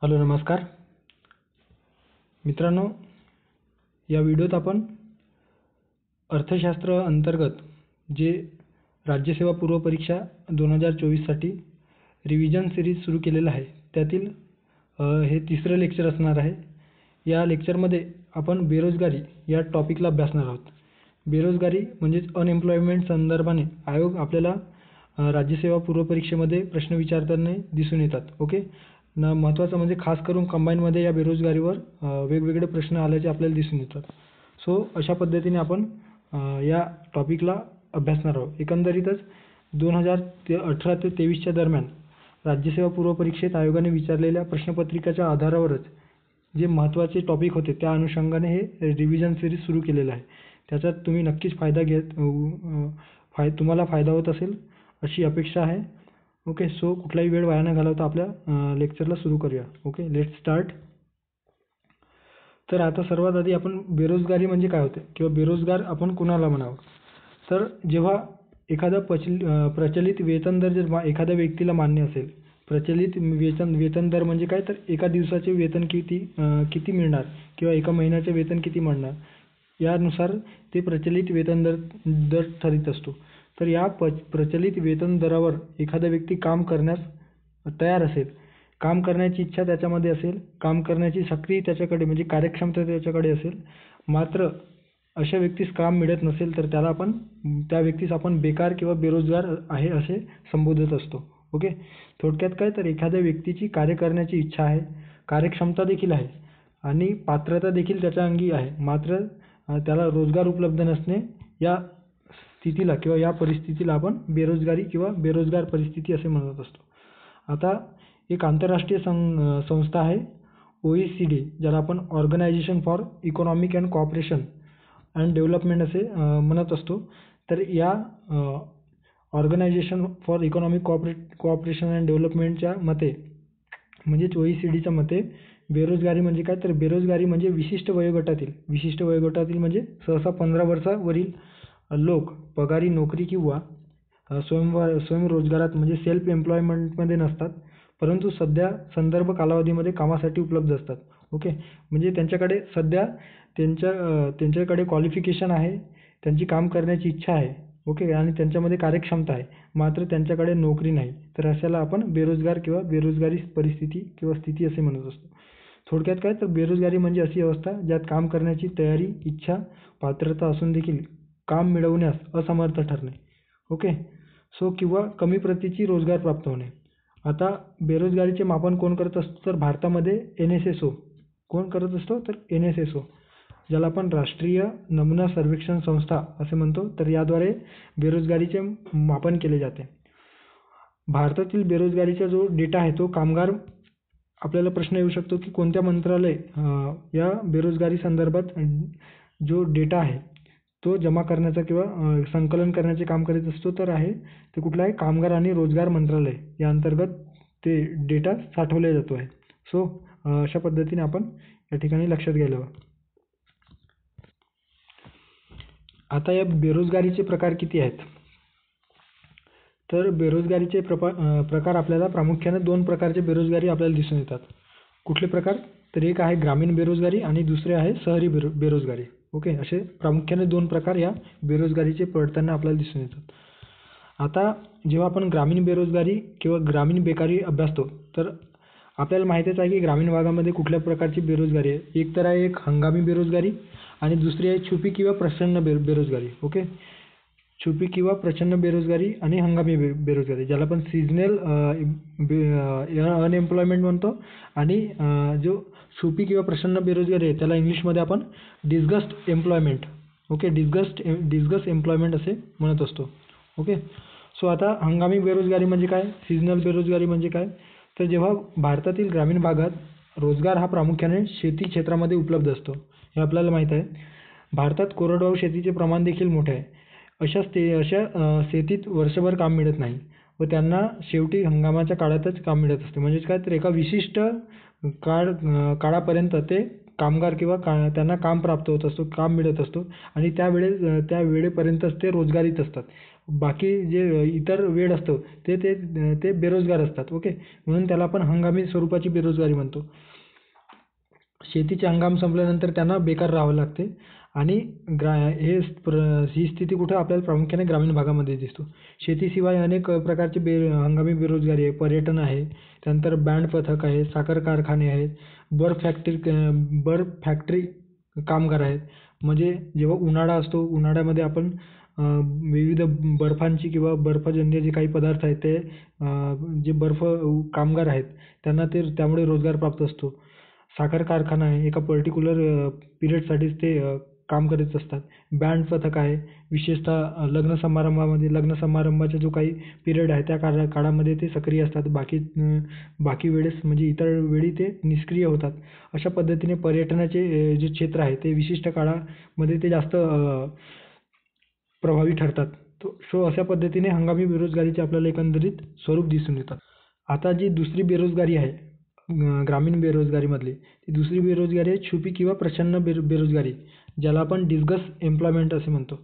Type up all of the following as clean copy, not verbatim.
Hello नमस्कार मित्रांनो, या व्हिडिओत आपण अर्थशास्त्र अंतर्गत जे राज्यसेवा पूर्व परीक्षा 2024 साठी रिव्हिजन सिरीज सुरू केलेलं आहे त्यातील हे तिसरं लेक्चर असणार आहे। या लेक्चरमध्ये आपण बेरोजगारी या टॉपिकला अभ्यासणार आहोत। बेरोजगारी म्हणजे अनएम्प्लॉयमेंट संदर्भाने आयोग आपल्याला राज्यसेवा पूर्व परीक्षेमध्ये प्रश्न विचारताना दिसून येतात। ओके, महत्त्वाचं म्हणजे खास करून कंबाईनमध्ये या बेरोजगारीवर वेगवेगळे प्रश्न आल्याचे आपल्याला दिसून येतात। सो अशा पद्धतीने आपण या टॉपिकला अभ्यासणार आहोत। एकंदरीतच 2018 ते 23च्या दरम्यान राज्यसेवा पूर्व परीक्षेत आयोगाने विचारलेल्या प्रश्नपत्रिकेच्या आधारावरच जे महत्त्वाचे टॉपिक होते त्या अनुषंगाने हे रिव्हिजन सिरीज सुरू केलेलं आहे। त्याचा तुम्ही नक्कीच तुम्हाला फायदा होत असेल अशी अपेक्षा आहे। ओके, सो कुठलाही वेळ वाया न घालवता आपल्या लेक्चरला सुरू करूया। Okay, let's start. तर आता सर्वात आधी आपण बेरोजगारी म्हणजे काय होते किंवा बेरोजगार आपण कुणाला म्हणावं। तर जेव्हा एखादा प्रचलित वेतन दर जर एखाद्या व्यक्तीला मान्य असेल, प्रचलित वेतन दर म्हणजे काय, तर एका दिवसाचे वेतन किती मिळणार किंवा एका महिन्याचे वेतन किती मिळणार यानुसार ते प्रचलित वेतन दर ठरत असतो। तर या प्रचलित वेतन दरावर एखादा व्यक्ती काम करण्यास तयार असेल, काम करण्याची इच्छा त्याच्यामध्ये असेल, काम करण्याची शक्ती त्याच्याकडे म्हणजे कार्यक्षमता त्याच्याकडे असेल, मात्र अशा व्यक्तीस काम मिळत नसेल तर त्या व्यक्तीस आपण बेकार किंवा बेरोजगार आहे असे संबोधत असतो। ओके, थोडक्यात काय, तर एखाद्या व्यक्तीची कार्य करण्याची इच्छा आहे, कार्यक्षमता देखील आहे आणि पात्रता देखील त्याच्या अंगी आहे, मात्र त्याला रोजगार उपलब्ध नसणे या स्थितीला किंवा या परिस्थितीला आपण बेरोजगारी किंवा बेरोजगार परिस्थिती असे म्हणत असतो। आता एक आंतरराष्ट्रीय संस्था आहे OECD, ज्याला आपण organisation for economic and cooperation and development असे म्हणत असतो। तर या organisation for economic cooperation and डेव्हलपमेंटच्या मते म्हणजेच OECDच्या मते बेरोजगारी म्हणजे काय, तर बेरोजगारी म्हणजे विशिष्ट वयोगटातील म्हणजे सहसा 15 वर्षावरील लोक पगारी नोकरी किंवा स्वयंरोजगारात म्हणजे सेल्फ एम्प्लॉयमेंटमध्ये नसतात, परंतु सध्या संदर्भ कालावधीमध्ये कामासाठी उपलब्ध असतात। ओके, म्हणजे त्यांच्याकडे सध्या त्यांच्याकडे क्वालिफिकेशन आहे, त्यांची काम करण्याची इच्छा आहे, ओके, आणि त्यांच्यामध्ये कार्यक्षमता आहे, मात्र त्यांच्याकडे नोकरी नाही, तर अशाला आपण बेरोजगार किंवा बेरोजगारी परिस्थिती किंवा स्थिती असे म्हणत असतो। थोडक्यात काय, तर बेरोजगारी म्हणजे अशी अवस्था ज्यात काम करण्याची तयारी, इच्छा, पात्रता असून देखील काम मिळवण्यास असमर्थ ठरणे। ओके, सो किंवा कमी प्रतीची रोजगार प्राप्त होणे। आता बेरोजगारीचे मापन कोण करत असतो, तर भारतामध्ये NSSO कोण करत असतो, तर NSSO, ज्याला आपण राष्ट्रीय नमुना सर्वेक्षण संस्था असे म्हणतो, तर याद्वारे बेरोजगारीचे मापन केले जाते। भारतातील बेरोजगारीचा जो डेटा आहे तो कामगार, आपल्याला प्रश्न येऊ शकतो की कोणत्या मंत्रालय या बेरोजगारी संदर्भात जो डेटा आहे तो जमा करण्याचा किंवा संकलन करण्याचे काम करीत असतो, तर ते कुठलं आहे, कामगार आणि रोजगार मंत्रालय या अंतर्गत ते डेटा साठवला जातो आहे। सो अशा पद्धतीने आपण या ठिकाणी लक्षात घ्यायला हवं। आता या बेरोजगारीचे प्रकार किती आहेत, तर बेरोजगारीचे प्रकार आपल्याला प्रामुख्याने 2 प्रकारचे बेरोजगारी आपल्याला दिसून येतात। कुठले प्रकार, तर एक आहे ग्रामीण बेरोजगारी आणि दुसरे आहे शहरी बेरोजगारी। ओके, असे प्रामुख्याने 2 प्रकार या बेरोजगारीचे पडताना आपल्याला दिसून येतात। आता जेव्हा आपण ग्रामीण बेरोजगारी किंवा ग्रामीण बेकारी अभ्यासतो, तर आपल्याला माहितीच आहे की ग्रामीण भागामध्ये कुठल्या प्रकारची बेरोजगारी आहे। एक तर आहे एक हंगामी बेरोजगारी आणि दुसरी आहे छुपी किंवा प्रचंड बेरोजगारी। ओके, छुपी किंवा प्रचंड बेरोजगारी आणि हंगामी बेरोजगारी, ज्याला आपण सीझनल अनएम्प्लॉयमेंट म्हणतो, आणि जो छुपी किंवा प्रचंड बेरोजगारी आहे त्याला इंग्लिशमध्ये आपण disgust employment, okay, disgust employment असे म्हणत असतो। ओके, सो आता हंगामी बेरोजगारी म्हणजे काय, सीझनल बेरोजगारी म्हणजे काय, तर जेव्हा भारतातील ग्रामीण भागात रोजगार हा प्रामुख्याने शेती क्षेत्रामध्ये उपलब्ध असतो, हे आपल्याला माहीत आहे। भारतात कोरडवाहू शेतीचे प्रमाण देखील मोठे आहे। अशा शेतीत वर्षभर काम मिळत नाही व त्यांना शेवटी हंगामाच्या काळातच काम मिळत असते। म्हणजेच काय, तर एका विशिष्ट काळापर्यंत ते कामगार किंवा त्यांना काम प्राप्त होत असतो, काम मिळत असतो आणि त्या वेळेपर्यंतच ते रोजगारीत असतात बाकी जे इतर वेळ असतं ते ते ते बेरोजगार असतात. ओके, म्हणून त्याला आपण हंगामी स्वरूपाची बेरोजगारी म्हणतो. शेतीचे हंगाम संपल्यानंतर त्यांना बेकार राहावं लागते आणि ही स्थिती कुठं आपल्याला प्रामुख्याने ग्रामीण भागामध्ये दिसतो. शेतीशिवाय अनेक प्रकारची हंगामी बेरोजगारी आहे. पर्यटन आहे, त्यानंतर बँड पथक आहे, साखर कारखाने आहेत, बर्फ फॅक्टरी कामगार आहेत. म्हणजे जेव्हा उन्हाळा असतो, उन्हाळ्यामध्ये आपण विविध बर्फांची किंवा बर्फजन्य जे काही पदार्थ आहेत ते जे बर्फ कामगार आहेत त्यांना त्यामुळे रोजगार प्राप्त असतो. साखर कारखाना आहे, एका पर्टिक्युलर पिरियडसाठीच ते काम करत असतात. बँड पथक आहे, विशेषतः लग्न समारंभाचा जो काही पिरियड आहे त्या काळामध्ये ते सक्रिय असतात. बाकी वेळेस म्हणजे इतर वेळी ते निष्क्रिय होतात. अशा पद्धतीने पर्यटनाचे जे क्षेत्र आहे ते विशिष्ट काळामध्ये ते जास्त प्रभावी ठरतात. सो अशा पद्धतीने हंगामी बेरोजगारीचे आपल्याला एकंदरीत स्वरूप दिसून येतात. आता जी दुसरी बेरोजगारी आहे ग्रामीण बेरोजगारीमधली, ती दुसरी बेरोजगारी आहे छुपी किंवा प्रच्छन्न बेरोजगारी, ज्याला आपण डिस्गस एम्प्लॉयमेंट असे म्हणतो.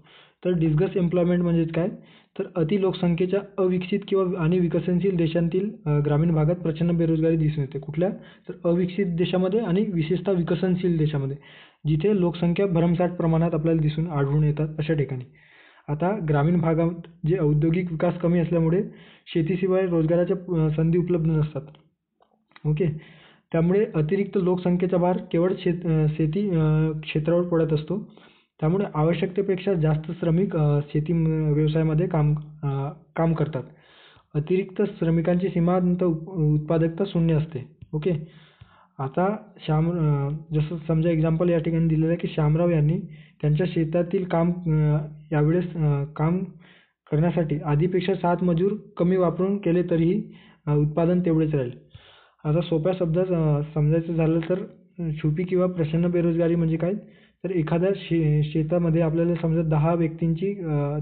तर डिस्गस एम्प्लॉयमेंट म्हणजे काय, तर अतिलोकसंख्येच्या अविकसित किंवा आणि विकसनशील देशांतील ग्रामीण भागात प्रचंड बेरोजगारी दिसून येते. कुठल्या, तर अविकसित देशामध्ये आणि विशेषतः विकसनशील देशामध्ये, जिथे लोकसंख्या भरमसाठ प्रमाणात आपल्याला आढळून येतात अशा ठिकाणी. आता ग्रामीण भागात जे औद्योगिक विकास कमी असल्यामुळे शेतीशिवाय रोजगाराच्या संधी उपलब्ध नसतात. ओके, त्यामुळे अतिरिक्त लोकसंख्येचा भार केवळ शेती क्षेत्रावर पडत असतो. त्यामुळे आवश्यकतेपेक्षा जास्त श्रमिक शेती व्यवसायामध्ये काम करतात. अतिरिक्त श्रमिकांची सीमांत उत्पादकता शून्य असते. ओके, आता जसं समजा एक्झाम्पल या ठिकाणी दिलेलं आहे की श्यामराव यांनी त्यांच्या शेतातील यावेळेस काम करण्यासाठी आधीपेक्षा 7 मजूर कमी वापरून केले तरीही उत्पादन तेवढेच राहील. आता सोप्या शब्दात समजायचं झालं तर छुपी किंवा प्रच्छन्न बेरोजगारी म्हणजे काय, तर एखाद्या शेतामध्ये आपल्याला समजा 10 व्यक्तींची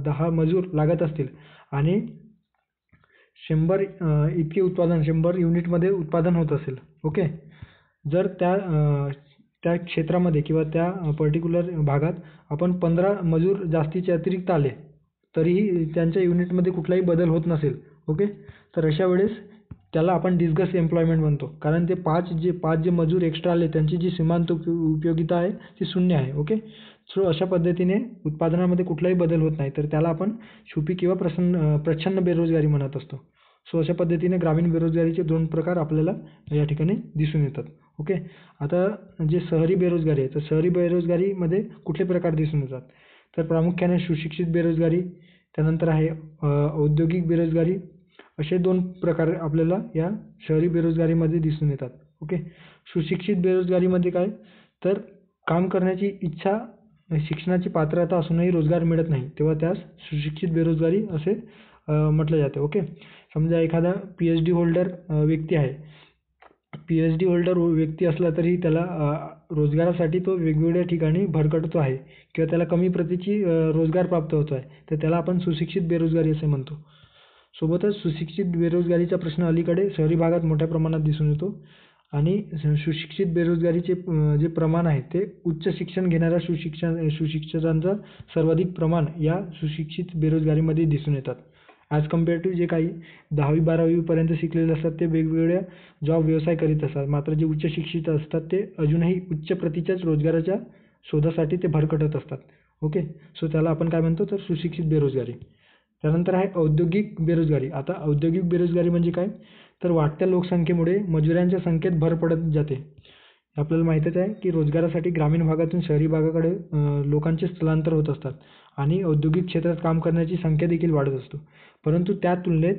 10 मजूर लागत असतील आणि 100 इतके उत्पादन 100 युनिटमध्ये उत्पादन होत असेल. ओके, जर त्या क्षेत्रामध्ये किंवा त्या पर्टिक्युलर भागात आपण 15 मजूर जास्तीचे अतिरिक्त आले तरीही त्यांच्या युनिटमध्ये कुठलाही बदल होत नसेल. ओके, तर अशा वेळेस त्याला आपण डिस्गस एम्प्लॉयमेंट म्हणतो, कारण ते 5 जे मजूर एक्स्ट्रा आले त्यांची जी सीमांत उपयोगिता आहे ती शून्य आहे. ओके, सो अशा पद्धतीने उत्पादनामध्ये कुठलाही बदल होत नाही, तर त्याला आपण छुपी किंवा प्रच्छन्न बेरोजगारी म्हणत असतो. सो अशा पद्धतीने ग्रामीण बेरोजगारीचे 2 प्रकार आपल्याला या ठिकाणी दिसून येतात. ओके, आता जे शहरी बेरोजगारी आहे, तर शहरी बेरोजगारीमध्ये कुठले प्रकार दिसून येतात, तर प्रामुख्याने सुशिक्षित बेरोजगारी, त्यानंतर आहे औद्योगिक बेरोजगारी, असे 2 प्रकार आपल्याला या शहरी बेरोजगारीमध्ये दिसून येतात. ओके, सुशिक्षित बेरोजगारीमध्ये काय, तर काम करण्याची इच्छा, शिक्षणाची पात्रता असूनही रोजगार मिळत नाही, तेव्हा त्यास सुशिक्षित बेरोजगारी असे म्हटलं जाते. ओके, समजा एखादा PhD होल्डर व्यक्ती आहे, PhD होल्डर व्यक्ती असला तरी त्याला रोजगारासाठी तो वेगवेगळ्या ठिकाणी भरकटतो आहे किंवा त्याला कमी प्रतीची रोजगार प्राप्त होतो आहे, तर त्याला आपण सुशिक्षित बेरोजगारी असे म्हणतो. सोबतच सुशिक्षित बेरोजगारीचा प्रश्न अलीकडे शहरी भागात मोठ्या प्रमाणात दिसून येतो आणि सुशिक्षित बेरोजगारीचे जे प्रमाण आहे ते उच्च शिक्षण घेणाऱ्या सुशिक्षितांचं सर्वाधिक प्रमाण या सुशिक्षित बेरोजगारीमध्ये दिसून येतात. ॲज कम्पेअर टू जे काही 10वी-12वी पर्यंत शिकलेले असतात ते वेगवेगळ्या व्यवसाय करीत असतात, मात्र जे उच्च शिक्षित असतात ते अजूनही उच्च प्रतीच्याच रोजगाराच्या शोधासाठी ते भरकटत असतात. ओके, सो त्याला आपण काय म्हणतो, तर सुशिक्षित बेरोजगारी. त्यानंतर आहे औद्योगिक बेरोजगारी. आता औद्योगिक बेरोजगारी म्हणजे काय, तर वाढत्या लोकसंख्येमुळे मजुरांच्या संख्येत भर पडत जाते. आपल्याला माहीतच आहे की रोजगारासाठी ग्रामीण भागातून शहरी भागाकडे लोकांचे स्थलांतर होत असतात आणि औद्योगिक क्षेत्रात काम करण्याची संख्या देखील वाढत असतो. परंतु त्या तुलनेत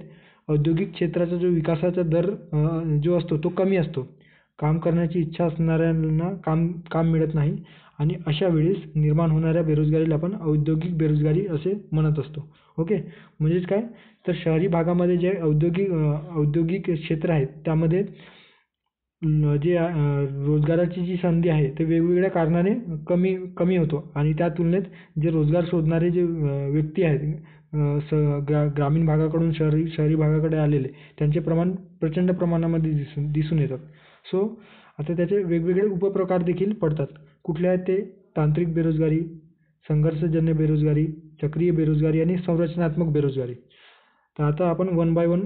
औद्योगिक क्षेत्राचा जो विकासाचा दर जो असतो तो कमी असतो. काम करण्याची इच्छा असणाऱ्यांना काम मिळत नाही आणि अशा वेळेस निर्माण होणाऱ्या बेरोजगारीला आपण औद्योगिक बेरोजगारी असे म्हणत असतो. ओके, म्हणजेच काय, तर शहरी भागामध्ये जे औद्योगिक क्षेत्र आहेत त्यामध्ये जे रोजगाराची जी संधी आहे ते वेगवेगळ्या कारणाने कमी होतो आणि त्या तुलनेत जे रोजगार शोधणारे जे व्यक्ती आहेत ग्रामीण भागाकडून शहरी भागाकडे आलेले त्यांचे प्रमाण प्रचंड प्रमाणामध्ये दिसून येतात. सो आता त्याचे वेगवेगळे उपप्रकार देखील पडतात. कुठले आहेत ते, तांत्रिक बेरोजगारी, संघर्षजन्य बेरोजगारी, चक्रीय बेरोजगारी आणि संरचनात्मक बेरोजगारी. तर आता आपण वन बाय वन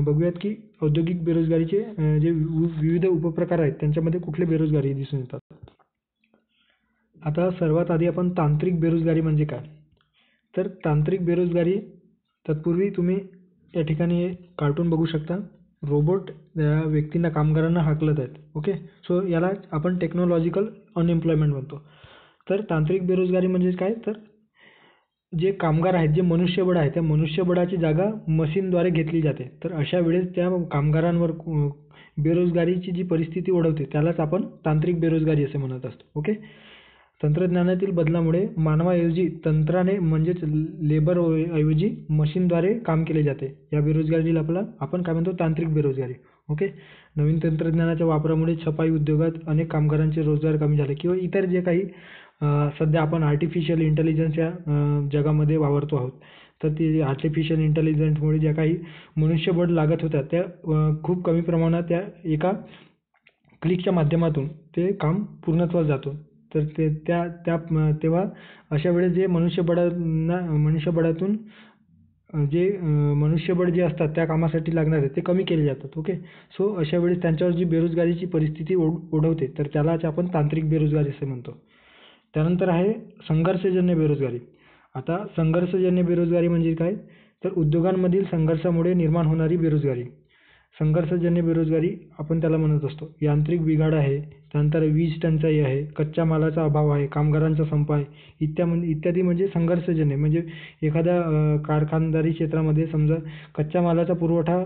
बघूयात की औद्योगिक बेरोजगारीचे जे विविध उपप्रकार आहेत त्यांच्यामध्ये कुठले बेरोजगारी दिसून येतात. आता सर्वात आधी आपण तांत्रिक बेरोजगारी म्हणजे काय, तर तांत्रिक बेरोजगारी, तत्पूर्वी तुम्ही या ठिकाणी कार्टून बघू शकता. रोबोट या व्यक्तींना, कामगारांना हाकलत आहेत. ओके, सो याला आपण टेक्नॉलॉजिकल अनएम्प्लॉयमेंट म्हणतो. तर तांत्रिक बेरोजगारी म्हणजे काय, तर जे कामगार आहेत, जे मनुष्यबळ आहे, त्या मनुष्यबळाची जागा मशीनद्वारे घेतली जाते. तर अशा वेळेस त्या कामगारांवर बेरोजगारीची जी परिस्थिती ओढवते त्यालाच आपण तांत्रिक बेरोजगारी असे म्हणत असतो. ओके, तंत्रज्ञानातील बदलामुळे मानवाऐवजी तंत्राने म्हणजेच लेबर ऐवजी मशीनद्वारे काम केले जाते. या बेरोजगारीला आपण काय म्हणतो, तांत्रिक बेरोजगारी. ओके, नवीन तंत्रज्ञानाच्या वापरामुळे छपाई उद्योगात अनेक कामगारांचे रोजगार कमी झाले किंवा इतर जे काही सध्या आपण आर्टिफिशियल इंटेलिजन्स या जगामध्ये वावरतो आहोत. तर ती आर्टिफिशियल इंटेलिजन्समुळे ज्या काही मनुष्यबळ लागत होत्या त्या खूप कमी प्रमाणात त्या एका क्लिकच्या माध्यमातून ते काम पूर्णत्वास जातो. तर तेव्हा अशा वेळेस जे मनुष्यबळातून जे मनुष्यबळ जे असतात त्या कामासाठी लागणारे ते कमी केले जातात. ओके, सो अशा वेळेस त्यांच्यावर जी बेरोजगारीची परिस्थिती ओढवते तर त्यालाच आपण तांत्रिक बेरोजगारी असे म्हणतो. त्यानंतर आहे संघर्षजन्य बेरोजगारी. आता संघर्षजन्य बेरोजगारी म्हणजे काय, तर उद्योगांमधील संघर्षामुळे निर्माण होणारी बेरोजगारी. संघर्षजन्य बेरोजगारी आपण त्याला म्हणत असतो. यांत्रिक बिघाड आहे, त्यानंतर वीज टंचाई आहे, कच्च्या मालाचा अभाव आहे, कामगारांचा संप आहे, इत्यादी म्हणजे संघर्षजन्य. म्हणजे एखाद्या कारखानदारी क्षेत्रामध्ये समजा कच्च्या मालाचा पुरवठा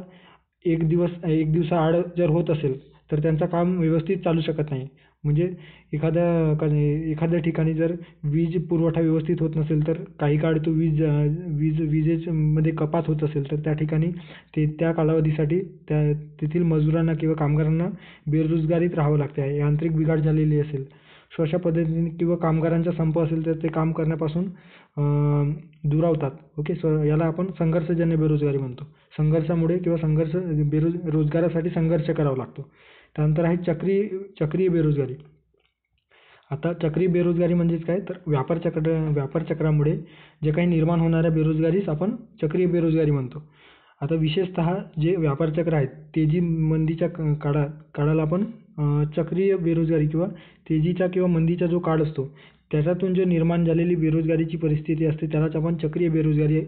एक दिवसाआड जर होत असेल तर त्यांचं काम व्यवस्थित चालू शकत नाही. म्हणजे एखाद्या ठिकाणी जर वीज पुरवठा व्यवस्थित होत नसेल तर काही काळ तो विजेमध्ये कपात होत असेल तर त्या ठिकाणी त्या कालावधीसाठी तेथील मजुरांना किंवा कामगारांना बेरोजगारीत राहावं लागते. यांत्रिक बिघाड झालेली असेल, सो अशा पद्धतीने किंवा कामगारांचा संप असेल तर ते काम करण्यापासून दुरावतात. ओके, सो याला आपण संघर्षजन्य बेरोजगारी म्हणतो. संघर्षामुळे किंवा रोजगारासाठी संघर्ष करावा लागतो. त्यानंतर आहे चक्रीय बेरोजगारी. आता चक्रीय बेरोजगारी म्हणजेच काय, तर व्यापार चक्रामुळे जे काही निर्माण होणाऱ्या बेरोजगारीस आपण चक्रीय बेरोजगारी म्हणतो. आता विशेषतः जे व्यापार चक्र आहेत, तेजी मंदीच्या काळाला आपण चक्रीय बेरोजगारी किंवा तेजीचा किंवा मंदीचा जो काळ असतो त्याच्यातून जे निर्माण झालेली बेरोजगारीची परिस्थिती असते त्यालाच आपण चक्रीय बेरोजगारी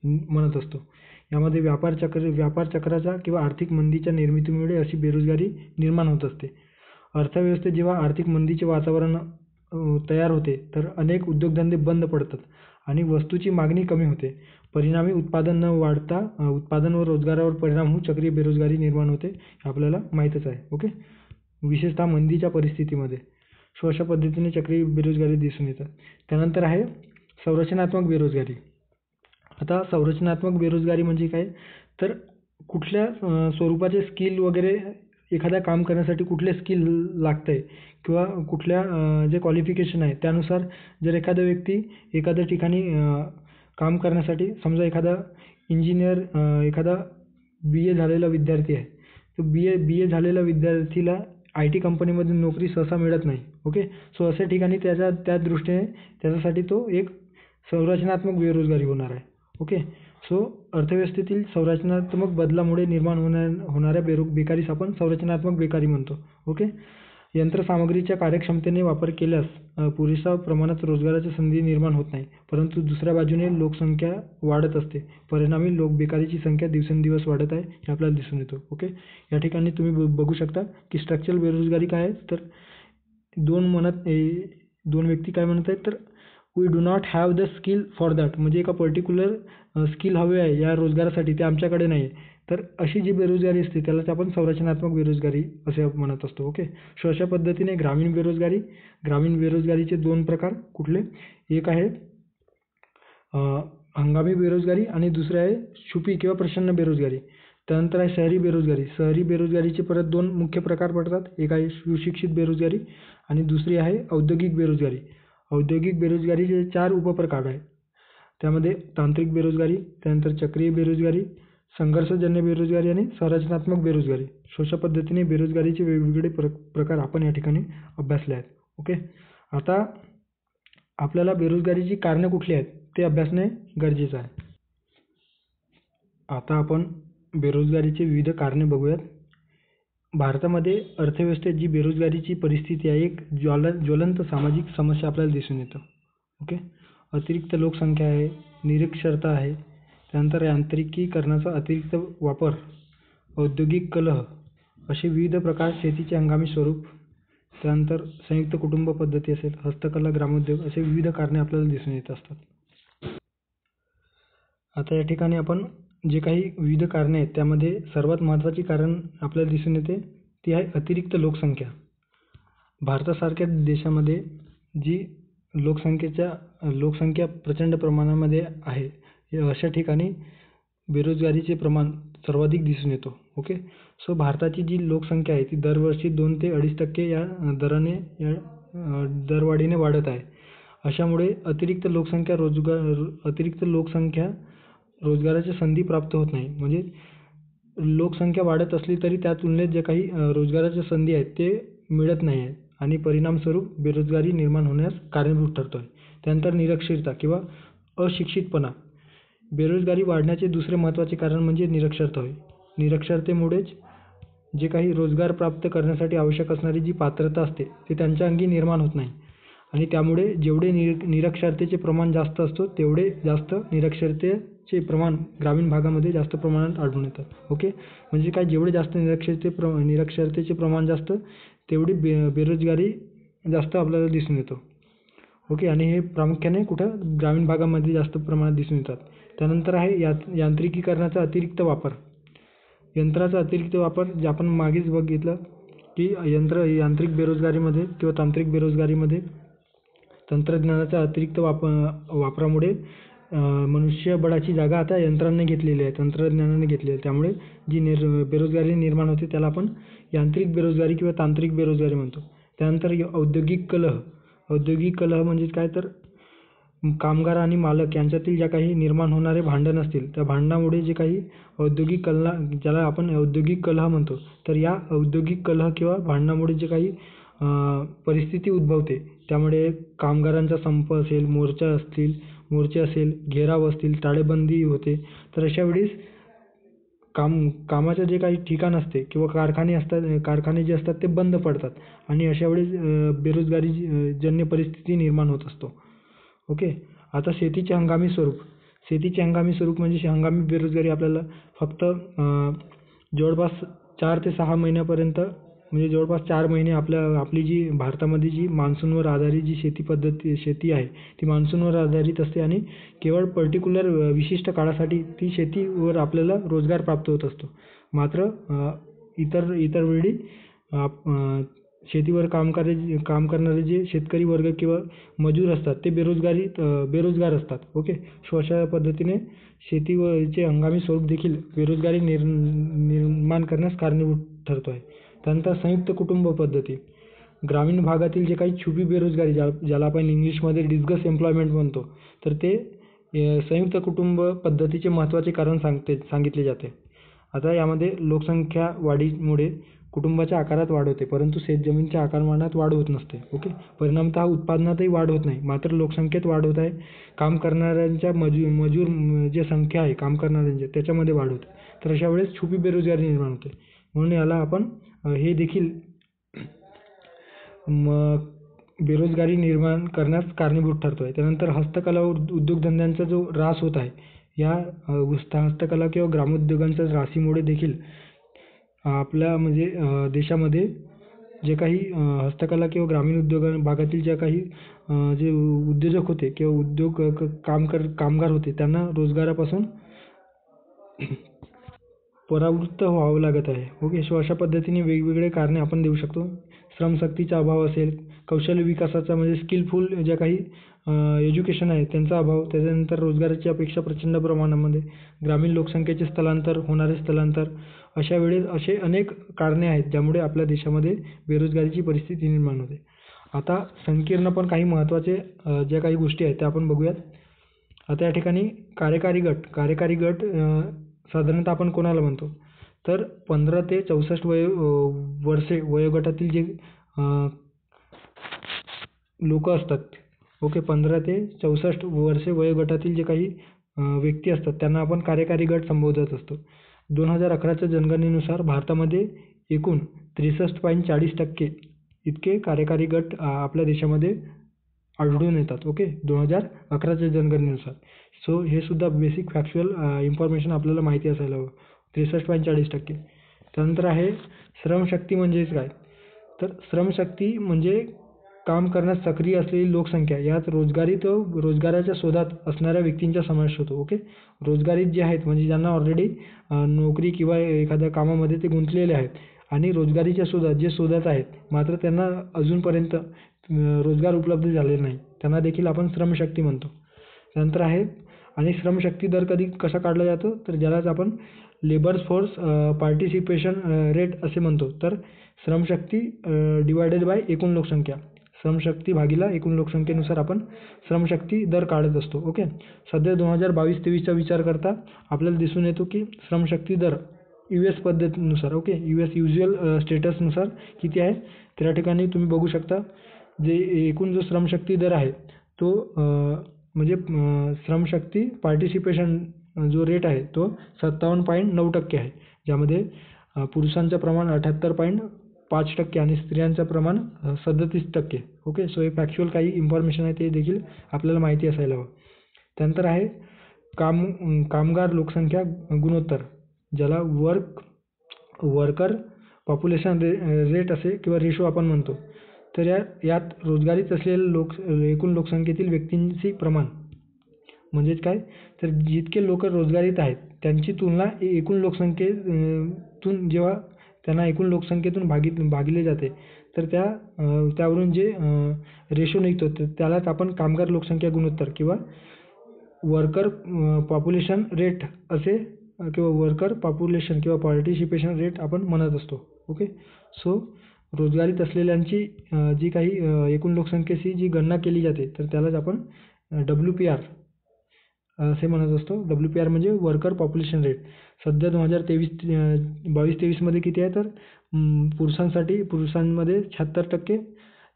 म्हणत असतो. यामध्ये व्यापार चक्राचा किंवा आर्थिक मंदीच्या निर्मितीमुळे अशी बेरोजगारी निर्माण होत असते. अर्थव्यवस्थेत जेव्हा आर्थिक मंदीचे वातावरण तयार होते तर अनेक उद्योगधंदे बंद पडतात आणि वस्तूची मागणी कमी होते. परिणामी उत्पादन न वाढता उत्पादन व रोजगारावर परिणाम होऊन चक्रीय बेरोजगारी निर्माण होते, हे आपल्याला माहीतच आहे. ओके, विशेषतः मंदीच्या परिस्थितीमध्ये. सो अशा पद्धतीने चक्रीय बेरोजगारी दिसून येतात. त्यानंतर आहे संरचनात्मक बेरोजगारी. आता संरचनात्मक बेरोजगारी म्हणजे काय, तर कुठल्या स्वरूपाचे स्किल वगैरे एखाद्या काम करण्यासाठी कुठले स्किल लागतंय किंवा कुठल्या जे क्वालिफिकेशन आहे त्यानुसार जर एखादा व्यक्ती एखाद्या ठिकाणी काम करण्यासाठी, समजा एखादा इंजिनियर, एखादा BA झालेला विद्यार्थी आहे, तर BA झालेल्या विद्यार्थीला IT कंपनीमध्ये नोकरी सहसा मिळत नाही. ओके, सो अशा ठिकाणी त्या दृष्टीने त्याच्यासाठी तो एक संरचनात्मक बेरोजगारी होणार आहे. ओके, सो अर्थव्यवस्थेतील संरचनात्मक बदलामुळे निर्माण होणाऱ्या बेकारीस आपण संरचनात्मक बेकारी म्हणतो. ओके, यंत्रसामग्रीच्या कार्यक्षमतेने वापर केल्यास पुरेशा प्रमाणात रोजगाराच्या संधी निर्माण होत नाही, परंतु दुसऱ्या बाजूने लोकसंख्या वाढत असते. परिणामी बेकारीची संख्या दिवसेंदिवस वाढत आहे, हे आपल्याला दिसून येतो. ओके, या ठिकाणी तुम्ही बघू शकता की स्ट्रक्चरल बेरोजगारी काय आहे, तर दोन व्यक्ती काय म्हणत आहेत, तर we do not have the skill for that. म्हणजे एका पर्टिक्युलर स्किल हवे आहे या रोजगारासाठी, ते आमच्याकडे नाही आहे. तर अशी जी बेरोजगारी असते त्यालाच आपण संरचनात्मक बेरोजगारी असे म्हणत असतो. ओके, सो अशा पद्धतीने ग्रामीण बेरोजगारीचे दोन प्रकार कुठले, एक आहे हंगामी बेरोजगारी आणि दुसरे आहे छुपी किंवा प्रच्छन्न बेरोजगारी. त्यानंतर आहे शहरी बेरोजगारी. शहरी बेरोजगारीचे परत दोन मुख्य प्रकार पडतात. एक आहे सुशिक्षित बेरोजगारी आणि दुसरी आहे औद्योगिक बेरोजगारी. औद्योगिक बेरोजगारीचे 4 उपप्रकार आहेत. त्यामध्ये तांत्रिक बेरोजगारी, त्यानंतर चक्रीय बेरोजगारी, संघर्षजन्य बेरोजगारी आणि संरचनात्मक बेरोजगारी. अशा पद्धतीने बेरोजगारीचे वेगवेगळे प्रकार आपण या ठिकाणी अभ्यासले आहेत. ओके, आता आपल्याला बेरोजगारीची कारणं कुठली आहेत ते अभ्यासणे गरजेचं आहे. आता आपण बेरोजगारीची विविध कारणे बघूयात. भारतामध्ये अर्थव्यवस्थेत जी बेरोजगारीची परिस्थिती आहे, एक ज्वलंत सामाजिक समस्या आपल्याला दिसून येतं. ओके. अतिरिक्त लोकसंख्या आहे, निरक्षरता आहे, त्यानंतर यांत्रिकीकरणाचा अतिरिक्त वापर, औद्योगिक कलह, असे विविध प्रकार, शेतीचे हंगामी स्वरूप, त्यानंतर संयुक्त कुटुंब पद्धती असेल, हस्तकला, ग्रामोद्योग, असे विविध कारणे आपल्याला दिसून येत असतात. आता या ठिकाणी आपण जे काही विविध कारणे आहेत त्यामध्ये सर्वात महत्त्वाची कारण आपल्याला दिसून येते ती आहे अतिरिक्त लोकसंख्या. भारतासारख्या देशामध्ये जी लोकसंख्या प्रचंड प्रमाणामध्ये आहे, अशा ठिकाणी बेरोजगारीचे प्रमाण सर्वाधिक दिसून येतो. ओके. सो भारताची जी लोकसंख्या आहे ती दरवर्षी 2 ते 2.5% या दरवाढीने वाढत आहे. अशामुळे अतिरिक्त लोकसंख्या रोजगाराच्या संधी प्राप्त होत नाही. म्हणजे लोकसंख्या वाढत असली तरी त्या तुलनेत जे काही रोजगाराच्या संधी आहेत ते मिळत नाही आहेत आणि परिणामस्वरूप बेरोजगारी निर्माण होण्यास कारणीभूत ठरतो आहे. त्यानंतर निरक्षरता किंवा अशिक्षितपणा. बेरोजगारी वाढण्याचे दुसरे महत्त्वाचे कारण म्हणजे निरक्षरता होय. निरक्षरतेमुळेच जे काही रोजगार प्राप्त करण्यासाठी आवश्यक असणारी जी पात्रता असते ती त्यांच्या अंगी निर्माण होत नाही आणि त्यामुळे जेवढे निरक्षरतेचे प्रमाण जास्त असतो तेवढे जास्त निरक्षरतेचे प्रमाण ग्रामीण भागामध्ये जास्त प्रमाणात आढळून येतात. ओके. म्हणजे काय, जेवढे जास्त निरक्षरतेचे प्रमाण जास्त तेवढी बेरोजगारी जास्त आपल्याला दिसून येतो. ओके. आणि हे प्रामुख्याने कुठं ग्रामीण भागामध्ये जास्त प्रमाणात दिसून येतात. त्यानंतर आहे यांत्रिकीकरणाचा अतिरिक्त वापर. यंत्राचा अतिरिक्त वापर, जे आपण मागेच बघितलं की यांत्रिक बेरोजगारीमध्ये किंवा तांत्रिक बेरोजगारीमध्ये तंत्रज्ञानाच्या अतिरिक्त वापरामुळे मनुष्यबळाची जागा आता यंत्रांनी घेतलेली आहे, तंत्रज्ञानाने घेतलेली आहे. त्यामुळे जी बेरोजगारी निर्माण होते त्याला आपण यांत्रिक बेरोजगारी किंवा तांत्रिक बेरोजगारी म्हणतो. त्यानंतर औद्योगिक कलह. औद्योगिक कलह म्हणजे काय, तर कामगार आणि मालक यांच्यातील ज्या काही निर्माण होणारे भांडण असतील त्या भांडणामुळे जे काही औद्योगिक कलह, ज्याला आपण औद्योगिक कलह म्हणतो, तर या औद्योगिक कलह किंवा भांडणामुळे जे काही परिस्थिती उद्भवते त्यामुळे कामगारांचा संप असेल, मोर्चे असेल, घेराव असतील, टाळेबंदी होते. तर अशा वेळेस कामाचं जे काही ठिकाण असते किंवा कारखाने जे असतात ते बंद पडतात आणि अशा वेळेस बेरोजगारी जन्य परिस्थिती निर्माण होत असतो. ओके. आता शेतीचे हंगामी स्वरूप. शेतीचे हंगामी स्वरूप म्हणजे हंगामी बेरोजगारी आपल्याला फक्त जवळपास 4 ते 6 महिन्यापर्यंत, म्हणजे जवळपास 4 महिने आपली जी भारतामध्ये जी मान्सूनवर आधारित जी शेती आहे ती मान्सूनवर आधारित असते आणि केवळ पर्टिक्युलर विशिष्ट काळासाठी ती शेतीवर आपल्याला रोजगार प्राप्त होत असतो. मात्र इतर वेळी शेतीवर काम करणारे जे शेतकरी वर्ग किंवा मजूर असतात ते बेरोजगार असतात. ओके. अशा पद्धतीने शेतीचे हंगामी स्वरूप देखील बेरोजगारी निर्माण करण्यास कारणीभूत ठरतो आहे. त्यानंतर संयुक्त कुटुंब पद्धती. ग्रामीण भागातील जे काही छुपी बेरोजगारी, ज्याला आपण इंग्लिशमध्ये डिस्गस एम्प्लॉयमेंट म्हणतो, तर ते संयुक्त कुटुंब पद्धतीचे महत्त्वाचे कारण सांगितले जाते. आता यामध्ये लोकसंख्या वाढीमुळे कुटुंबाच्या आकारात वाढ होते, परंतु शेतजमिनीच्या आकारमानात वाढ होत नसते. ओके. परिणामतः उत्पादनातही वाढ होत नाही, मात्र लोकसंख्येत वाढ होत आहे. काम करणाऱ्यांच्या मजूर जे संख्या आहे काम करणाऱ्यांची त्याच्यामध्ये वाढ होते. तर अशा वेळेस छुपी बेरोजगारी निर्माण होते. म्हणून याला आपण हे देखील बेरोजगारी निर्माण करण्यास कारणीभूत ठरतो आहे. त्यानंतर हस्तकला उद्योगधंद्यांचा जो ऱ्हास होत आहे, या हस्तकला किंवा ग्रामोद्योगांच्या ऱ्हासीमुळे देखील आपल्या म्हणजे देशामध्ये जे काही हस्तकला किंवा ग्रामीण उद्योग भागातील ज्या काही जे उद्योजक होते किंवा कामगार होते त्यांना रोजगारापासून परावृत्त व्हावं लागत आहे. ओके. सो अशा पद्धतीने वेगवेगळे कारणे आपण देऊ शकतो. श्रमशक्तीचा अभाव असेल, कौशल्य विकासाचा म्हणजे स्किलफुल ज्या काही एज्युकेशन आहे त्यांचा अभाव, त्याच्यानंतर रोजगाराची अपेक्षा प्रचंड प्रमाणामध्ये, ग्रामीण लोकसंख्येचे होणारे स्थलांतर, अशा वेळेस असे अनेक कारणे आहेत ज्यामुळे आपल्या देशामध्ये बेरोजगारीची परिस्थिती निर्माण होते. आता संकीर्ण पण काही महत्त्वाचे ज्या काही गोष्टी आहेत त्या आपण बघूयात. आता या ठिकाणी कार्यकारी गट साधारणतः आपण कोणाला म्हणतो, तर 15 ते 64 वर्षे वयोगटातील जे लोक असतात. ओके. 15 ते 64 वर्षे वयोगटातील जे काही व्यक्ती असतात त्यांना आपण कार्यकारी गट संबोधत असतो. 2011च्या जनगणनेनुसार भारतामध्ये एकूण 63.40% इतके कार्यकारी गट आपल्या देशामध्ये आढळून येतात. ओके. 2011च्या जनगणनेनुसार. सो हे सुद्धा बेसिक फॅक्च्युअल इन्फॉर्मेशन आपल्याला माहिती असायला हवं. 63.40%. त्यानंतर आहे श्रमशक्ती म्हणजेच काय? तर श्रमशक्ती म्हणजे काम करण्यास सक्रिय असलेली लोकसंख्या. यात रोजगारीत व रोजगाराच्या शोधात असणाऱ्या व्यक्तींचा समावेश होतो. ओके. रोजगारीत जे आहेत म्हणजे ज्यांना ऑलरेडी नोकरी किंवा एखाद्या कामामध्ये ते गुंतलेले आहेत आणि रोजगारीच्या शोधात आहेत मात्र त्यांना अजूनपर्यंत रोजगार उपलब्ध झालेला नाही, त्यांना देखील आपण श्रमशक्ती म्हणतो. त्यानंतर आहे आणि श्रमशक्ती दर कसा काढला जातो? तर ज्यालाच आपण लेबर फोर्स पार्टिसिपेशन रेट असे म्हणतो. तर श्रमशक्ती डिवायडेड बाय एकूण लोकसंख्या. श्रमशक्ती भागीला एकूण लोकसंख्येनुसार आपण श्रमशक्ती दर काढत असतो. ओके. सध्या 2022-23चा विचार करता आपल्याला दिसून येतो की श्रमशक्ती दर US पद्धतीनुसार, ओके, US युज्युअल स्टेटसनुसार किती आहे? तर या ठिकाणी तुम्ही बघू शकता जे एकूण जो श्रमशक्ती दर आहे तो म्हणजे श्रमशक्ती पार्टिसिपेशन जो रेट आहे तो 57.9% आहे. ज्यामध्ये पुरुषांचं प्रमाण 78.5% आणि स्त्रियांचं प्रमाण 37%. ओके. सो हे फॅक्च्युअल काही इन्फॉर्मेशन आहे ते देखील आपल्याला माहिती असायला हवं. त्यानंतर आहे कामगार लोकसंख्या गुणोत्तर, ज्याला वर्कर पॉप्युलेशन रेट असे किंवा रेशो आपण म्हणतो. तर यात रोजगारीत असलेल्या एकूण लोकसंख्येतील व्यक्तींचे प्रमाण म्हणजेच काय? तर जितके लोक रोजगारीत आहेत त्यांची तुलना एकूण लोकसंख्येतून जेव्हा त्यांना एकूण लोकसंख्येतून भागिले जाते तर त्यावरून जे रेशो निघतो त्यालाच आपण कामगार लोकसंख्या गुणोत्तर किंवा वर्कर पॉप्युलेशन रेट असे किंवा वर्कर पॉप्युलेशन किंवा पार्टिसिपेशन रेट आपण म्हणत असतो. ओके. सो रोजगारीत असलेल्यांची जी काही एकूण लोकसंख्येची जी गणना केली जाते तर त्यालाच आपण WPR असे म्हणत असतो. WPR म्हणजे वर्कर पॉप्युलेशन रेट. सध्या 2022-23मध्ये किती आहे? तर पुरुषांमध्ये 76%,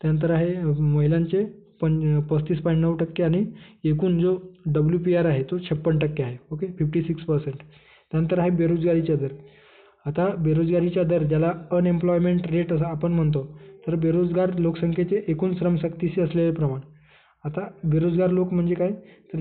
त्यानंतर आहे महिलांचे 35.9% आणि एकूण जो WPR आहे तो 56% आहे. ओके. 56%. त्यानंतर आहे बेरोजगारीचा दर. आता बेरोजगारीचा दर ज्याला अनएम्प्लॉयमेंट रेट असं आपण म्हणतो. तर बेरोजगार लोकसंख्येचे एकूण श्रमशक्तीशी असलेले प्रमाण. आता बेरोजगार लोक म्हणजे काय? तर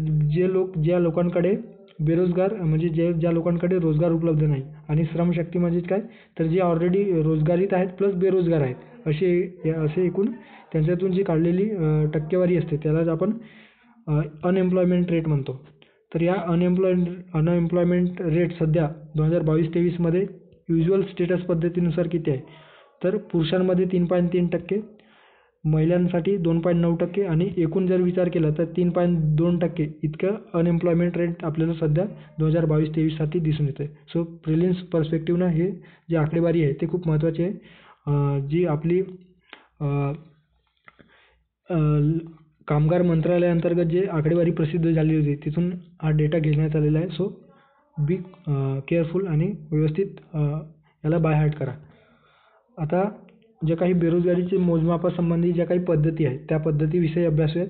ज्या लोकांकडे बेरोजगार म्हणजे ज्या लोकांकडे रोजगार उपलब्ध नाही आणि श्रमशक्ती म्हणजे काय? तर जे ऑलरेडी रोजगारीत आहेत प्लस बेरोजगार आहेत असे एकूण त्यांच्यातून जी काढलेली टक्केवारी असते त्यालाच आपण अनएम्प्लॉयमेंट रेट म्हणतो. तर या अनएम्प्लॉयमेंट रेट सध्या 2022-23मध्ये युज्युअल स्टेटस पद्धतीनुसार किती आहे? तर पुरुषांमध्ये 3.3%, महिलांसाठी 2.9% आणि एकूण जर विचार केला तर 3.2% इतकं अनएम्प्लॉयमेंट रेट आपल्याला सध्या 2022-23साठी दिसून येतं. सो प्रिलिम्स पर्स्पेक्टिव्हनं हे जे आकडेवारी आहे ते खूप महत्त्वाची आहे. जी आपली कामगार मंत्रालयाअंतर्गत जे आकडेवारी प्रसिद्ध झाली होती तिथून हा डेटा घेण्यात आलेला आहे. सो बी केअरफुल आणि व्यवस्थित याला बाय हार्ट करा. आता ज्या काही बेरोजगारीचे मोजमापासंबंधी ज्या काही पद्धती आहेत त्या पद्धतीविषयी अभ्यासूयात.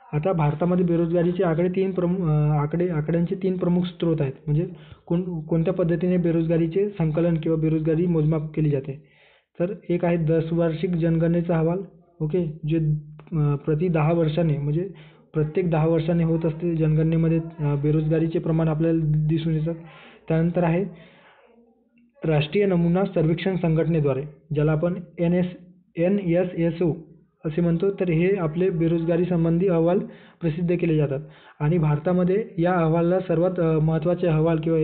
आता भारतामध्ये बेरोजगारीचे आकड्यांचे 3 प्रमुख स्रोत आहेत. म्हणजे कोणत्या पद्धतीने बेरोजगारीचे संकलन किंवा बेरोजगारी मोजमाप केली जाते? तर एक आहे 10 वार्षिक जनगणनेचा अहवाल. ओके. जे प्रति 10 वर्षाने म्हणजे प्रत्येक 10 वर्षांनी होत असते जनगणनेमध्ये बेरोजगारीचे प्रमाण आपल्याला दिसून येतात. त्यानंतर आहे राष्ट्रीय नमुना सर्वेक्षण संघटनेद्वारे ज्याला आपण NSSO असे म्हणतो. तर हे आपले बेरोजगारी संबंधी अहवाल प्रसिद्ध केले जातात आणि भारतामध्ये या अहवालाला सर्वात महत्त्वाचे अहवाल किंवा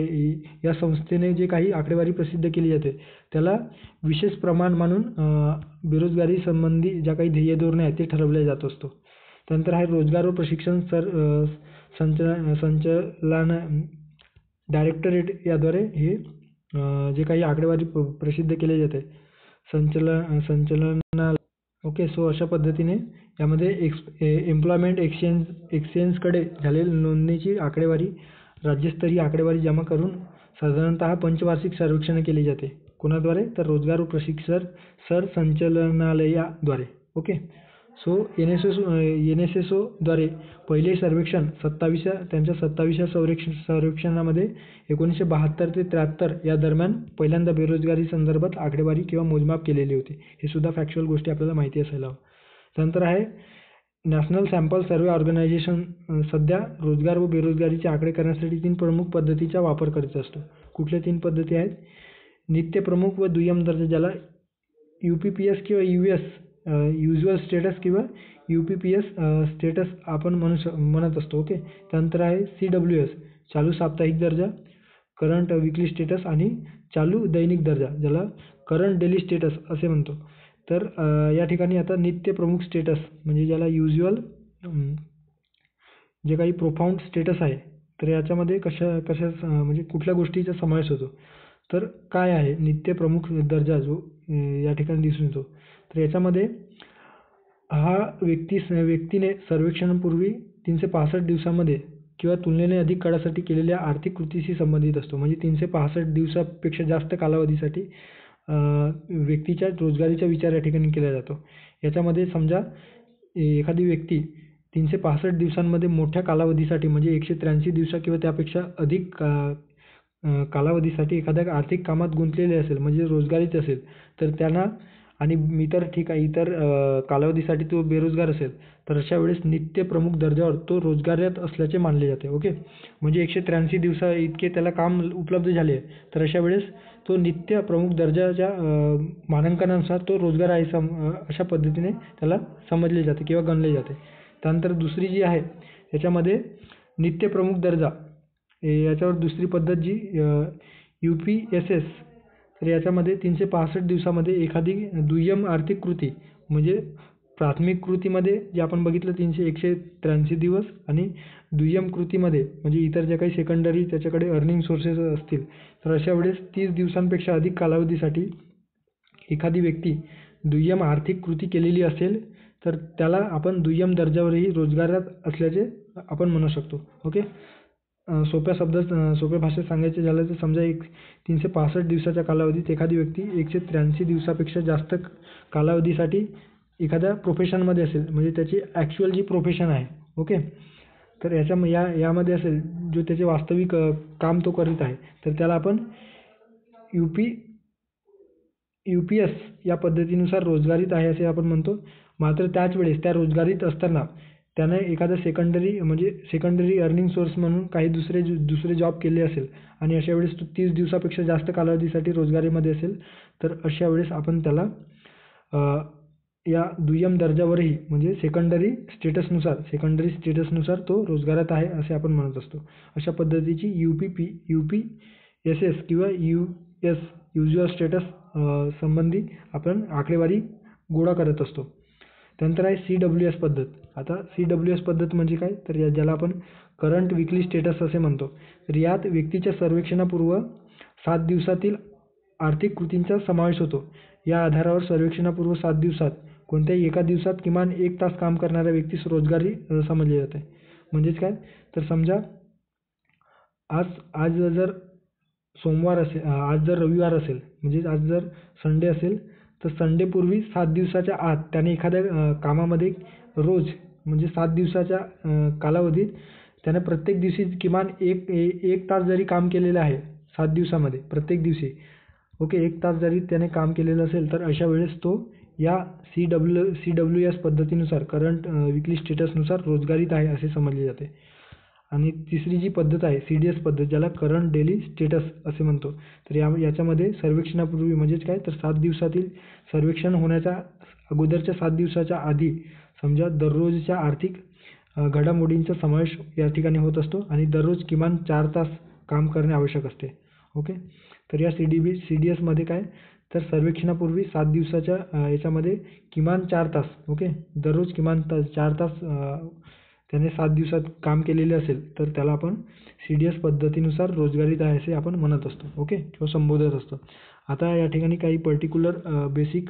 या संस्थेने जे काही आकडेवारी प्रसिद्ध केली जाते त्याला विशेष प्रमाण मानून बेरोजगारी संबंधी ज्या काही ध्येय धोरणे आहेत ते ठरवले जात असतो. त्यानंतर आहे रोजगार व प्रशिक्षण संचालन डायरेक्टरेट याद्वारे हे जे काही आकडेवारी प्रसिद्ध केले जाते संचालनालय. ओके. सो अशा पद्धतीने यामध्ये एम्प्लॉयमेंट एक्सचेंजकडे झालेल्या नोंदणीची आकडेवारी राज्यस्तरीय आकडेवारी जमा करून साधारणतः पंचवार्षिक सर्वेक्षण केले जाते. कोणाद्वारे? तर रोजगार व प्रशिक्षण संचालनालयाद्वारे. ओके. सो NSSOद्वारे पहिले सर्वेक्षण त्यांच्या 27व्या सर्वेक्षणामध्ये 1972 ते 73 या दरम्यान पहिल्यांदा बेरोजगारी संदर्भात आकडेवारी किंवा मोजमाप केलेली होती. हे सुद्धा फॅक्च्युअल गोष्टी आपल्याला माहिती असायला हवं. त्यानंतर आहे नॅशनल सॅम्पल सर्व्हे ऑर्गनायझेशन सध्या रोजगार व बेरोजगारीचे आकडे करण्यासाठी 3 प्रमुख पद्धतीचा वापर करत असतो. कुठल्या 3 पद्धती आहेत? नित्यप्रमुख व दुय्यम दर्जा, ज्याला UPPS किंवा युज्युअल स्टेटस किंवा UPPS स्टेटस आपण म्हणत असतो. ओके. त्यानंतर आहे CWS चालू साप्ताहिक दर्जा, करंट विकली स्टेटस आणि चालू दैनिक दर्जा, ज्याला करंट डेली स्टेटस असे म्हणतो. तर या ठिकाणी आता नित्य प्रमुख स्टेटस म्हणजे ज्याला युज्युअल जे काही प्रोफाऊंड स्टेटस आहे, तर याच्यामध्ये कशा म्हणजे कुठल्या गोष्टीचा समावेश होतो. तर काय आहे नित्य प्रमुख दर्जा जो या ठिकाणी दिसून येतो. तर याच्यामध्ये हा व्यक्तीने सर्वेक्षणापूर्वी 365 दिवसामध्ये किंवा तुलनेने अधिक काळासाठी केलेल्या आर्थिक कृतीशी संबंधित असतो. म्हणजे 365 दिवसापेक्षा जास्त कालावधीसाठी व्यक्तीच्या रोजगारीचा विचार या ठिकाणी केला जातो. याच्यामध्ये समजा एखादी व्यक्ती 365 दिवसांमध्ये मोठ्या कालावधीसाठी म्हणजे 183 दिवसा किंवा त्यापेक्षा अधिक कालावधीसाठी एखाद्या आर्थिक कामात गुंतलेले असेल म्हणजे रोजगारीत असेल, तर त्यांना आणि इतर कालावधीसाठी तो बेरोजगार असेल, तर अशा वेळेस नित्य प्रमुख दर्जावर तो रोजगारात असल्याचे मानले जाते. ओके. म्हणजे 183 दिवसा इतके त्याला काम उपलब्ध झाले, तर अशा वेळेस तो नित्य प्रमुख दर्जाच्या मानांकनानुसार तो रोजगार आहे अशा पद्धतीने त्याला समजले जाते किंवा गणले जाते. त्यानंतर दुसरी जी आहे त्याच्यामध्ये नित्य प्रमुख दर्जा याच्यावर दुसरी पद्धत जी UPSS, तर याच्यामध्ये 365 दिवसामध्ये एखादी दुय्यम आर्थिक कृती म्हणजे प्राथमिक कृतीमध्ये जे आपण बघितलं 183 दिवस आणि दुय्यम कृतीमध्ये म्हणजे इतर जे काही सेकंडरी त्याच्याकडे अर्निंग सोर्सेस असतील, तर अशा वेळेस 30 दिवसांपेक्षा अधिक कालावधीसाठी एखादी व्यक्ती दुय्यम आर्थिक कृती केलेली असेल, तर त्याला आपण दुय्यम दर्जावरही रोजगारात असल्याचे आपण म्हणू शकतो. ओके. सोप्या भाषेत सांगायचे झालं तर समजा 365 दिवसाच्या कालावधीत एखादी व्यक्ती 183 दिवसापेक्षा जास्त कालावधीसाठी एखाद्या प्रोफेशनमध्ये असेल म्हणजे त्याची ॲक्च्युअल जी प्रोफेशन आहे. ओके. तर यामध्ये असेल जो त्याचे वास्तविक काम तो करीत आहे, तर त्याला आपण UPS या पद्धतीनुसार रोजगारीत आहे असे आपण म्हणतो. मात्र त्याच वेळेस त्या रोजगारीत असताना त्याने एखादा सेकंडरी अर्निंग सोर्स म्हणून काही दुसरे जॉब केले असेल आणि अशा वेळेस तो 30 दिवसापेक्षा जास्त कालावधीसाठी रोजगारीमध्ये असेल, तर अशा वेळेस आपण त्याला या दुय्यम दर्जावरही म्हणजे सेकंडरी स्टेटसनुसार तो रोजगारात आहे असे आपण म्हणत असतो. अशा पद्धतीची UPSS किंवा युज्युअल स्टेटस संबंधी आपण आकडेवारी गोळा करत असतो. त्यानंतर आहे CWS पद्धत. आता CWS पद्धत म्हणजे काय, तर ज्याला आपण करंट विकली स्टेटस असे म्हणतो. तर यात व्यक्तीच्या सर्वेक्षणापूर्व 7 दिवसातील आर्थिक कृतींचा समावेश होतो. या आधारावर सर्वेक्षणापूर्व 7 दिवसात कोणत्याही एका दिवसात किमान 1 तास काम करणाऱ्या व्यक्तीस रोजगारी समजले जाते. म्हणजेच काय, तर समजा आज जर सोमवार असेल, आज जर रविवार असेल म्हणजे आज जर संडे असेल, तर संडेपूर्वी 7 दिवसाच्या आत त्याने एखाद्या कामामध्ये रोज म्हणजे 7 दिवसाच्या कालावधीत त्याने प्रत्येक दिवशी किमान एक तास जरी काम केलेलं आहे 7 दिवसामध्ये प्रत्येक दिवशी. ओके. 1 तास जरी त्याने काम केलेलं असेल, तर अशा वेळेस तो या CWS पद्धतीनुसार करंट विकली स्टेटसनुसार रोजगारीत आहे असे समजले जाते. आणि तिसरी जी पद्धत आहे CDS पद्धत, ज्याला करंट डेली स्टेटस असे म्हणतो. तर याच्यामध्ये सर्वेक्षणापूर्वी म्हणजेच काय, तर 7 दिवसातील सर्वेक्षण होण्याच्या अगोदरच्या 7 दिवसाच्या आधी समजा दररोजच्या आर्थिक घडामोडींचा समावेश या ठिकाणी होत असतो आणि दररोज किमान 4 तास काम करणे आवश्यक असते. ओके. तर या CDSमध्ये काय, तर सर्वेक्षणापूर्वी 7 दिवसाच्या याच्यामध्ये किमान 4 तास, ओके, दररोज किमान 4 तास त्याने 7 दिवसात काम केलेले असेल, तर त्याला आपण CDS पद्धतीनुसार रोजगारीत आहे असे आपण म्हणत असतो. ओके. किंवा संबोधत असतो. आता या ठिकाणी काही पर्टिक्युलर बेसिक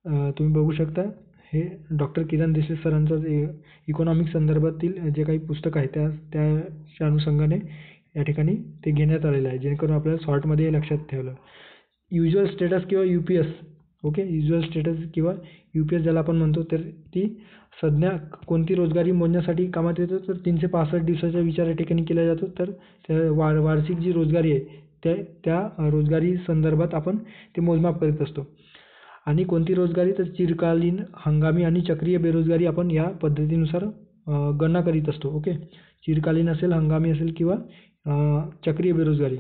तुम्ही बघू शकता. हे डॉक्टर किरण देशले सरांचं इकॉनॉमिक्स संदर्भातील जे काही पुस्तक आहे त्याच्या अनुषंगाने या ठिकाणी ते घेण्यात आलेलं आहे, जेणेकरून आपल्याला शॉर्टमध्ये लक्षात ठेवलं. युज्युअल स्टेटस किंवा UPS ओके. युज्युअल स्टेटस किंवा UPS ज्याला आपण म्हणतो, तर ती संज्ञा कोणती रोजगारी मोजण्यासाठी कामात येतो, तर 365 दिवसाच्या विचार या ठिकाणी केला जातो. तर त्या वार्षिक जी रोजगारी आहे त्या रोजगारी संदर्भात आपण ते मोजमाप करीत असतो. आणि कोणती रोजगारी, तर चिरकालीन, हंगामी आणि चक्रीय बेरोजगारी आपण या पद्धतीनुसार गणना करीत असतो. ओके. चिरकालीन असेल, हंगामी असेल किंवा चक्रीय बेरोजगारी.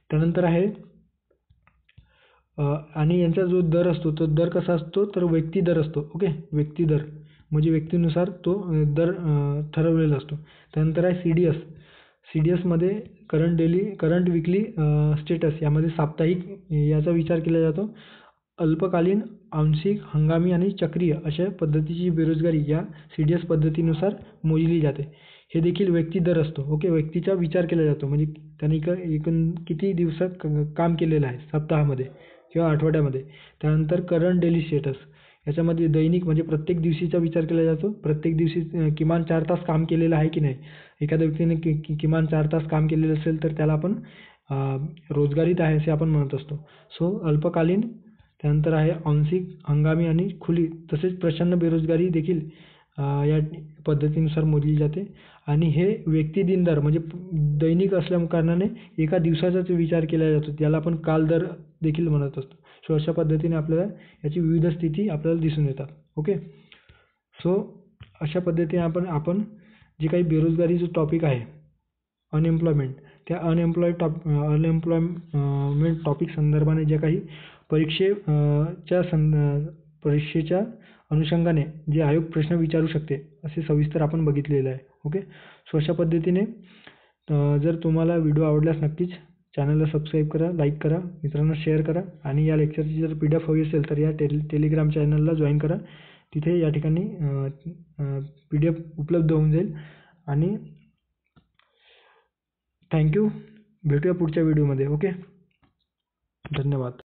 त्यानंतर आहे आणि यांचा जो दर असतो, तो दर कसा असतो, तर व्यक्ती दर असतो. ओके. व्यक्ती दर म्हणजे व्यक्तीनुसार तो दर ठरवलेला असतो. त्यानंतर आहे CDS. CDSमध्ये करंट विकली स्टेटस, यामध्ये साप्ताहिक याचा विचार केला जातो. अल्पकालीन, आंशिक, हंगामी आणि चक्रीय अशा पद्धतीची बेरोजगारी या CDS पद्धतीनुसार मोजली जाते. हे देखील व्यक्ती दर असतो. ओके. व्यक्तीचा विचार केला जातो, म्हणजे त्याने एकूण किती दिवसात काम केलेलं आहे सप्ताहामध्ये किंवा आठवड्यामध्ये. त्यानंतर करंट डेली स्टेटस, याच्यामध्ये दैनिक म्हणजे प्रत्येक दिवशीचा विचार केला जातो. प्रत्येक दिवशी किमान 4 तास काम केलेलं आहे की नाही. एखाद्या व्यक्तीने किमान 4 तास काम केलेलं असेल तर त्याला आपण रोजगारीत आहे असे आपण म्हणत असतो. सो अल्पकालीन, त्यानंतर आहे आंशिक, हंगामी आणि खुली, तसेच प्रचंड बेरोजगारी देखील या पद्धतीनुसार मोजली जाते. आणि हे व्यक्ती दिन दर म्हणजे दैनिक असल्या कारणाने एका दिवसाचाच विचार केला जातो, त्याला आपण काल दर देखील म्हणत असतो. सो अशा पद्धतीने आपल्याला याची विविध स्थिती आपल्याला दिसून येतात. ओके. सो अशा पद्धतीने आपण जे काही बेरोजगारीचं टॉपिक आहे, अनएम्प्लॉयमेंट, त्या अनएम्प्लॉयमेंट टॉपिक संदर्भाने जे काही परीक्षेच्या अनुषंगाने जे आयोग प्रश्न विचारू शकते, असे सविस्तर आपण बघितलेलं आहे. ओके. सो अशा पद्धतीने जर तुम्हाला व्हिडिओ आवडल्यास नक्कीच चॅनलला सबस्क्राईब करा, लाईक करा, मित्रांना शेअर करा. आणि या लेक्चरची जर PDF हवी असेल तर या टेलिग्राम चॅनलला जॉईन करा. तिथे या ठिकाणी PDF उपलब्ध होऊन जाईल. आणि थँक्यू. भेटूया पुढच्या व्हिडिओमध्ये. ओके. धन्यवाद.